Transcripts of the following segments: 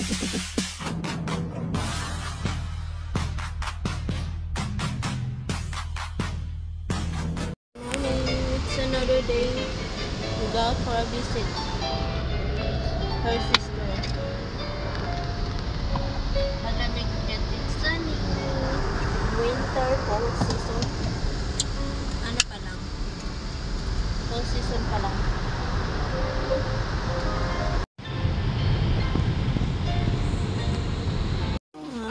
It's another day. We go out for a visit. Her sister. Malamig, getting sunny. Winter, fall season. Ano pa lang? Fall season pa lang.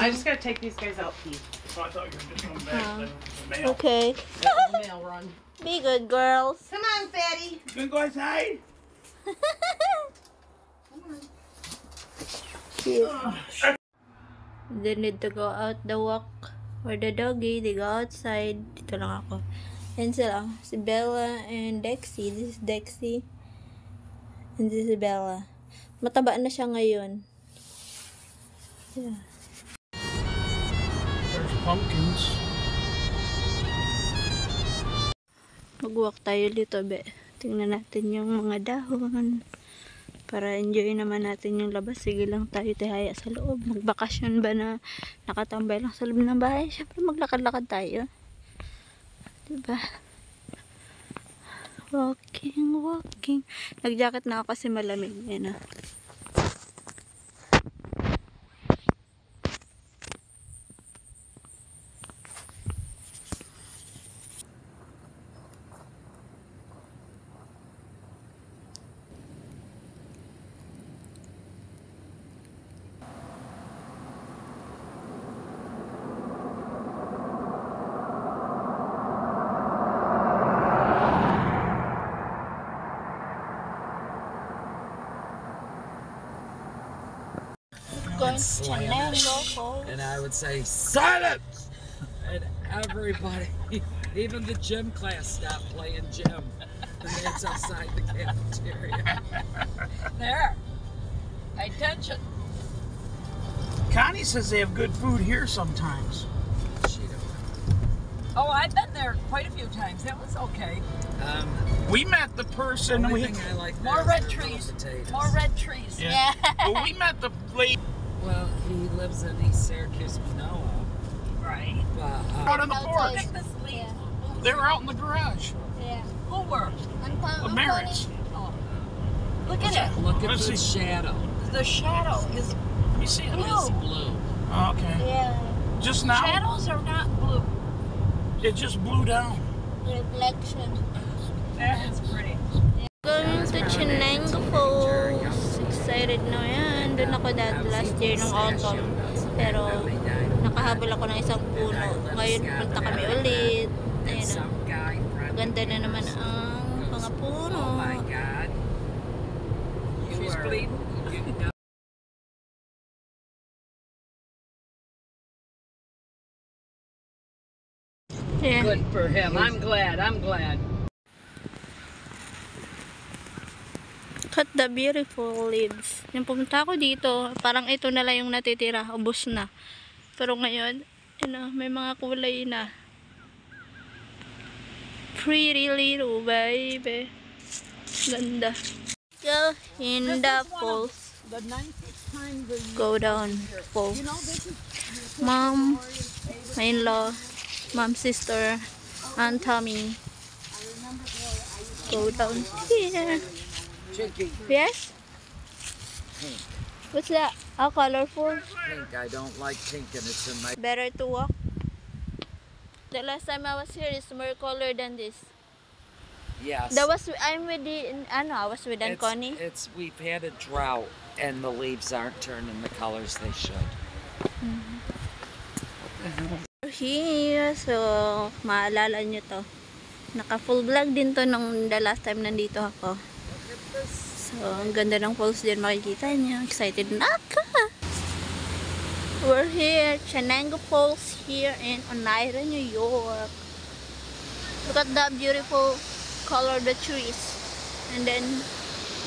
I just gotta take these guys out, Pete. So I thought you were just going back to the mail. Okay. The mail run. Be good, girls. Come on, fatty. You gonna go outside? They need to go out the walk or the doggy. They go outside. Dito lang ako. And sila, si Bella and Dexy. This is Dexy. And this is Bella. Mataba na siya ngayon. Yeah. There's pumpkins. Mag-walk tayo dito, be. Tingnan natin yung mga dahon. Para enjoy naman natin yung labas. Sige lang tayo tihaya sa loob. Magbakasyon ba na nakatambay lang sa loob ng bahay? Siyempre maglakad-lakad tayo. Diba? Walking, walking. Nag-jacket na ako kasi malamig. Yan, And I would say silence, and everybody, even the gym class, stopped playing gym, and it's outside the cafeteria. There, attention. Connie says they have good food here sometimes. She don't. Oh, I've been there quite a few times. It was okay. We met the person. Only thing I like More red trees. More red trees. Yeah. Well, we met the lady. Well, he lives in East Syracuse, Manoa. Right. But, Out on the porch. Yeah. They were out in the garage. Yeah. Who were? The Merritts. Oh. Look at it. look at Let's the see. shadow. The shadow is Let me see it. It's blue. Oh, okay. Yeah. Just now? shadows are not blue. It just blew down. Reflection. That is pretty. Going to Chenango Falls. Excited na yan. Doon ako dati last year ng autumn. Pero nakahabol ako ng isang puno. Ngayon punta kami ulit. Ayun na. Maganda na naman ang mga puno. Oh my God. She's bleeding. Yeah. Good for him. I'm glad. I'm glad. Look at the beautiful leaves. Yung pumunta ako dito, parang ito na lang yung natitira. Ubos na. Pero ngayon, may mga kulay na. Pretty little baby. Ganda. Go in the falls. The nicest time of the Go down falls. You know, this is Mom, my in-law, mom, sister, Aunt Tommy. Go down here. Chinky. Yes? Pink. What's that? Oh, colorful. Pink. I don't like pink, and it's in my. Better to walk. The last time I was here is more color than this. Yes. I was with Connie. We've had a drought, and the leaves aren't turning the colors they should. Here, so maalala nyo to. Naka full vlog din to nung the last time nandito ako. So, ang ganda ng falls din makikita nyo. Excited na ako. We're here, Chenango Falls here in Oneida, New York. Look at that beautiful color of the trees. And then,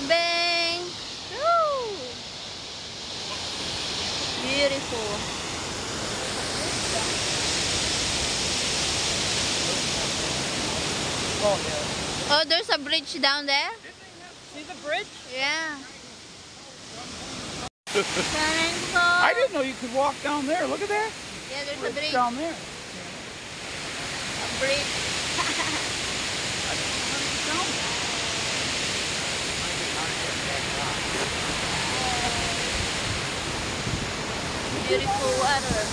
bang! Woo! Beautiful. Oh, there's a bridge down there? See the bridge? Yeah. Thanks, I didn't know you could walk down there. Look at that. Yeah, there's a It's bridge. down there. Bridge. Beautiful water.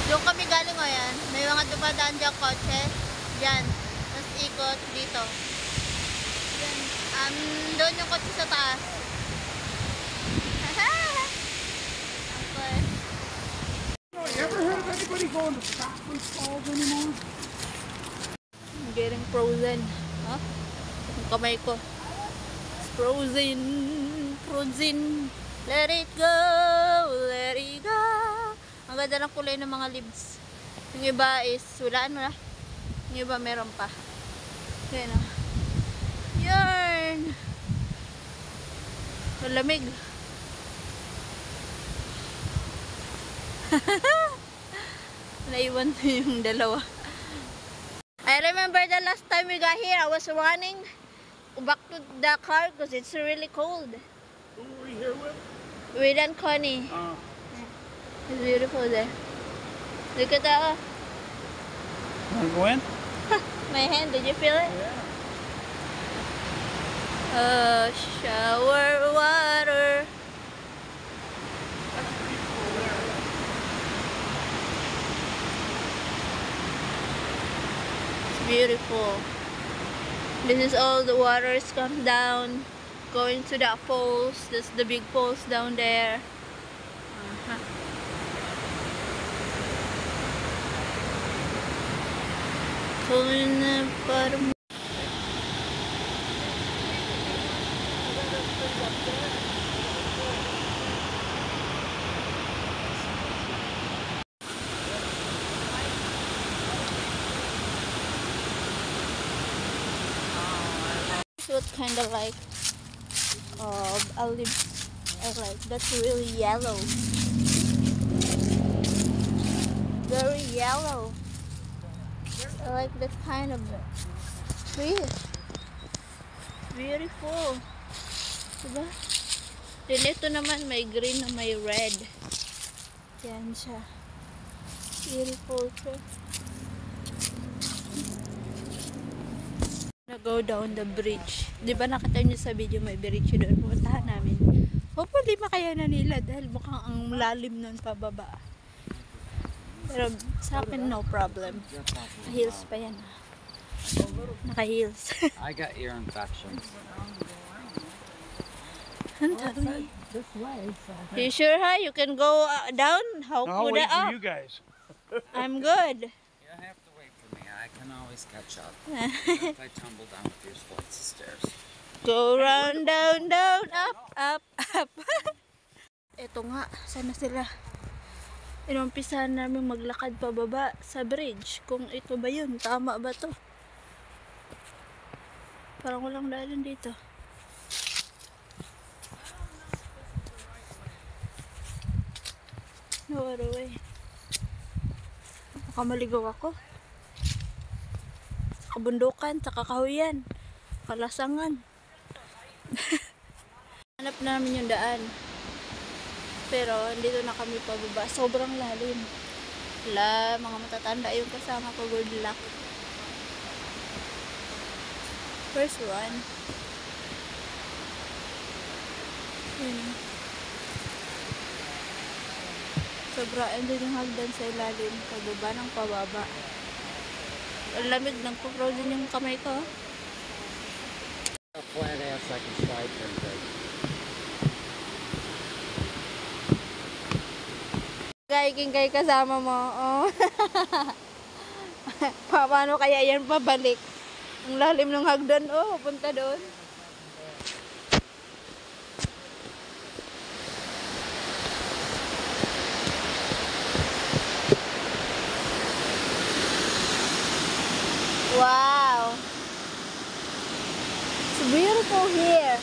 Doon kami galing ngayon. May mga dumadaan dyan kotse. Diyan. Tapos ikot dito. Yan. Doon yung kotse sa taas. Okay. Oh, you ever heard of anybody going to Scotland Falls anymore? I'm getting frozen. Huh? Yung kamay ko. It's frozen. Frozen. Let it go. Let it go. Ang ganda ng kulay ng mga leaves. Yung iba is wala na. Yung iba meron pa. Yan o. Yarn. Malamig. Naiwan ko yung dalawa. I remember the last time we got here, I was running back to the car because it's really cold. Who were you here with? With and Connie. It's beautiful there. Look at that. Want to go in? My hand, did you feel it? Yeah. Shower water. It's beautiful. This is all the waters come down, going to the falls. That's the big falls down there. Going the bottom. What kind of like olives I like. That's really yellow. Very yellow. I like that kind of tree. Beautiful. Diba? Then ito naman may green na may red. Yan siya. Beautiful tree. Go down the bridge. Di ba nakita niyo sa video may bridge doon? Pumuntahan namin. Hopefully makaya na nila dahil mukhang ang lalim nun pababa. Pero sa akin no problem. Naka-heels pa yan. Naka-heels. I got ear infections. Ang dami. This way, so. You sure, ha? You can go down? How I'll could wait I for up? you guys. I'm good. You don't have to wait for me. I can always catch up. If I tumble down a few flights of stairs. Go round, down, down, up, up, up. Ito nga, sana sila. Inumpisahan namin maglakad pababa sa bridge. Kung ito ba yun, tama ba to? Parang walang daanan dito. No other way. Baka maligaw ako. Sa kabundukan, sa kakahuyan, kalasangan. Hanap namin yung daan. Pero dito na kami pababa. Sobrang lalim. Wala, mga matatanda yung kasama ko. Good luck. First one. Yun. Sobra, andun yung hagdan sa ilalim. Pababa ng pababa. Ang lamig, nagpo-frozen yung kamay ko. A flat ass I can slide from big. King kay kasama mo. Oh. Paano kaya yan pabalik? Ang lalim ng hagdan. Oh, punta doon. Wow. It's beautiful here.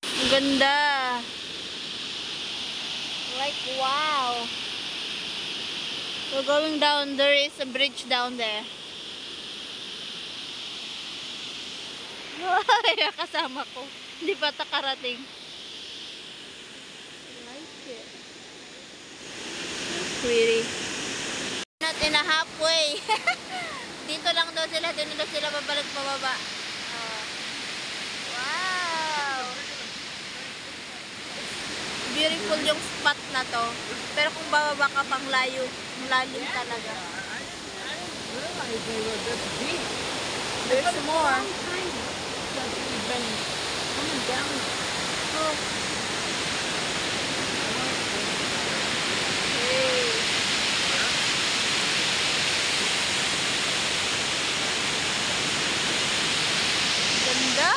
Ang ganda. like, wow. So going down, there is a bridge down there. Ay, kasama ko. Hindi pa takarating. I like it. Pretty. Not in a halfway. Dito lang daw sila. Dito daw sila babalik pababa. Wow. Beautiful yung spot na to. Pero kung bababa ka pang layo, lalim talaga. Realize they were this deep. There's more. Since we've been coming down. Hey. Ganda!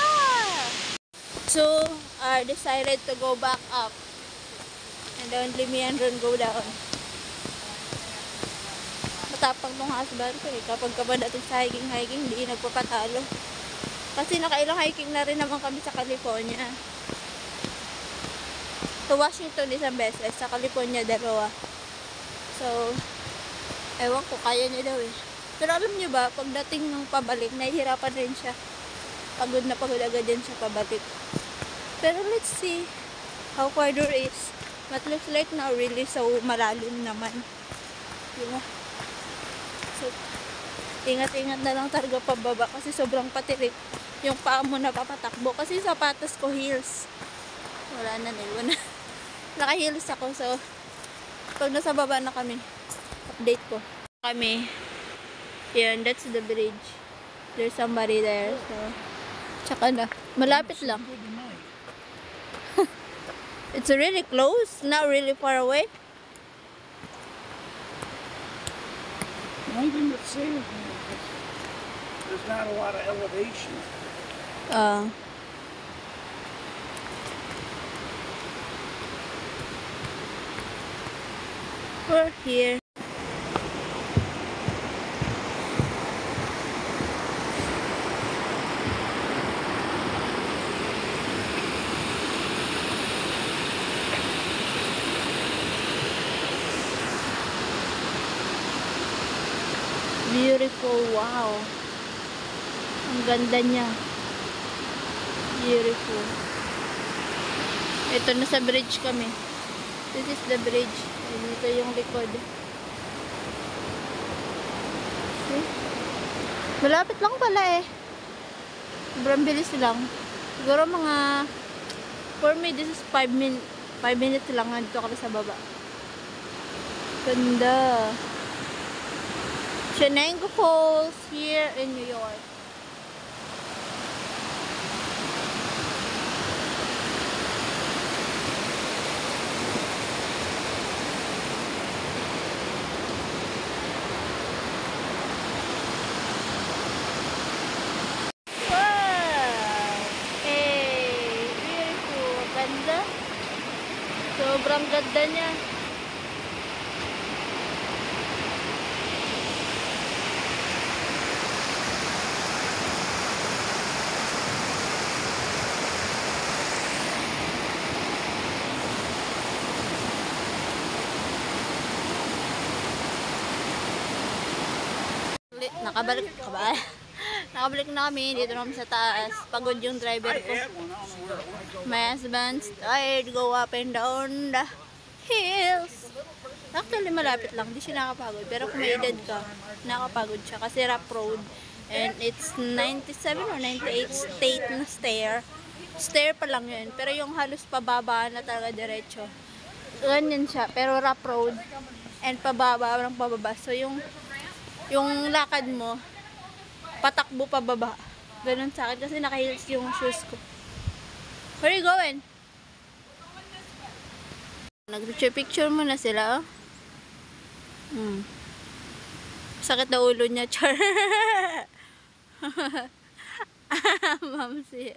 So, I decided to go back up. And only me and Ron go down. Matapang tong husband ko eh. Kapag dating sa hiking, hindi nagpapatalo. Kasi nakailang hiking na rin naman kami sa California. Sa Washington isang beses, sa California dalawa. So, ewan ko, kaya niya daw eh. Pero alam niyo ba, pagdating ng pabalik, nahihirapan rin siya. Pagod na pagod agad din siya pabalik. Pero let's see how far there is. But looks like not really so malalim naman. Diba? So, ingat-ingat na lang talaga pababa kasi sobrang patirik. Yung paa mo na papatakbo. Kasi sapatos ko heels. Wala na, naiwan na. Naka-heels ako. So, pag nasa baba na kami, update ko. Kami. Yan, that's the bridge. There's somebody there. So, tsaka na. Malapit lang. It's really close. Not really far away. The only thing that saves me is there's not a lot of elevation. We're here. Beautiful, wow. Ang ganda niya. Beautiful. Ito na sa bridge kami. This is the bridge. Dito yung likod. See? Malapit lang pala eh. Sobrang bilis lang. Siguro mga for me this is 5 minutes lang dito kami sa baba. Ganda. Shenango Falls here in New York. Wow! Hey! Beautiful! Ganda! Sobrang ganda niya. Nakabalik na kami dito naman sa taas. Pagod yung driver ko. My husband's tired, go up and down the hills. Actually malapit lang, di siya nakapagod. Pero kung may edad ka, nakapagod siya kasi rough road. And it's 97 or 98 state na stair. Stair pa lang yun. Pero yung halos pababa na talaga diretso. Ganyan siya, pero rough road. And pababa ng pababa. So yung lakad mo, patakbo pababa. Ganun sa akin kasi naka-heels yung shoes ko. Where are you going? Nag-picture muna sila, oh. Sakit na ulo niya, char. Mamsi.